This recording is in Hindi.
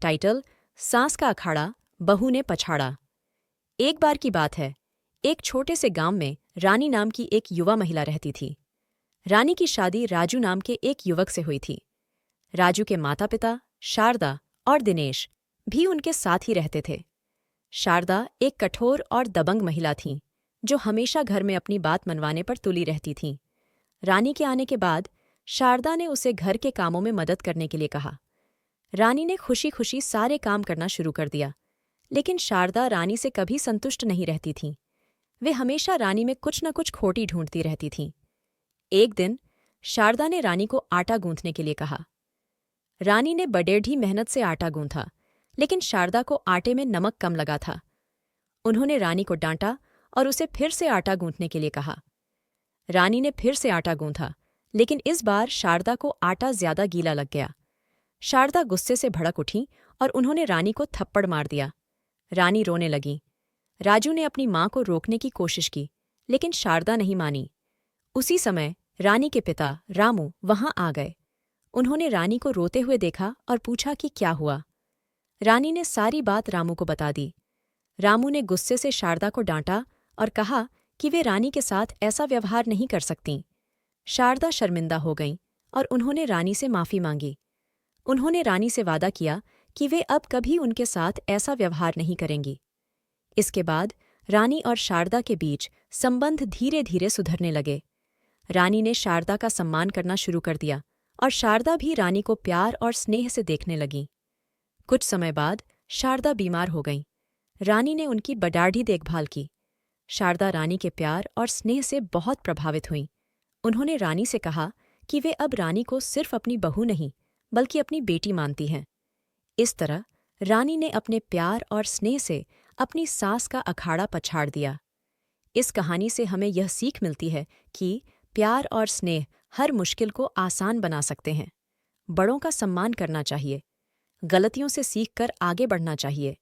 टाइटल: सास का अखाड़ा, बहू ने पछाड़ा। एक बार की बात है, एक छोटे से गांव में रानी नाम की एक युवा महिला रहती थी। रानी की शादी राजू नाम के एक युवक से हुई थी। राजू के माता पिता शारदा और दिनेश भी उनके साथ ही रहते थे। शारदा एक कठोर और दबंग महिला थीं, जो हमेशा घर में अपनी बात मनवाने पर तुली रहती थीं। रानी के आने के बाद शारदा ने उसे घर के कामों में मदद करने के लिए कहा। रानी ने खुशी खुशी सारे काम करना शुरू कर दिया, लेकिन शारदा रानी से कभी संतुष्ट नहीं रहती थीं। वे हमेशा रानी में कुछ न कुछ खोटी ढूंढती रहती थीं। एक दिन शारदा ने रानी को आटा गूंथने के लिए कहा। रानी ने बड़ेढ़ी मेहनत से आटा गूंथा, लेकिन शारदा को आटे में नमक कम लगा था। उन्होंने रानी को डांटा और उसे फिर से आटा गूंथने के लिए कहा। रानी ने फिर से आटा गूंथा, लेकिन इस बार शारदा को आटा ज्यादा गीला लग गया। शारदा गुस्से से भड़क उठी और उन्होंने रानी को थप्पड़ मार दिया। रानी रोने लगी। राजू ने अपनी मां को रोकने की कोशिश की, लेकिन शारदा नहीं मानी। उसी समय रानी के पिता रामू वहां आ गए। उन्होंने रानी को रोते हुए देखा और पूछा कि क्या हुआ। रानी ने सारी बात रामू को बता दी। रामू ने गुस्से से शारदा को डांटा और कहा कि वे रानी के साथ ऐसा व्यवहार नहीं कर सकतीं। शारदा शर्मिंदा हो गईं और उन्होंने रानी से माफी मांगी। उन्होंने रानी से वादा किया कि वे अब कभी उनके साथ ऐसा व्यवहार नहीं करेंगी। इसके बाद रानी और शारदा के बीच संबंध धीरे धीरे सुधरने लगे। रानी ने शारदा का सम्मान करना शुरू कर दिया और शारदा भी रानी को प्यार और स्नेह से देखने लगी। कुछ समय बाद शारदा बीमार हो गईं। रानी ने उनकी बड़ाढ़ी देखभाल की। शारदा रानी के प्यार और स्नेह से बहुत प्रभावित हुईं। उन्होंने रानी से कहा कि वे अब रानी को सिर्फ अपनी बहू नहीं, बल्कि अपनी बेटी मानती हैं। इस तरह रानी ने अपने प्यार और स्नेह से अपनी सास का अखाड़ा पछाड़ दिया। इस कहानी से हमें यह सीख मिलती है कि प्यार और स्नेह हर मुश्किल को आसान बना सकते हैं। बड़ों का सम्मान करना चाहिए, गलतियों से सीखकर आगे बढ़ना चाहिए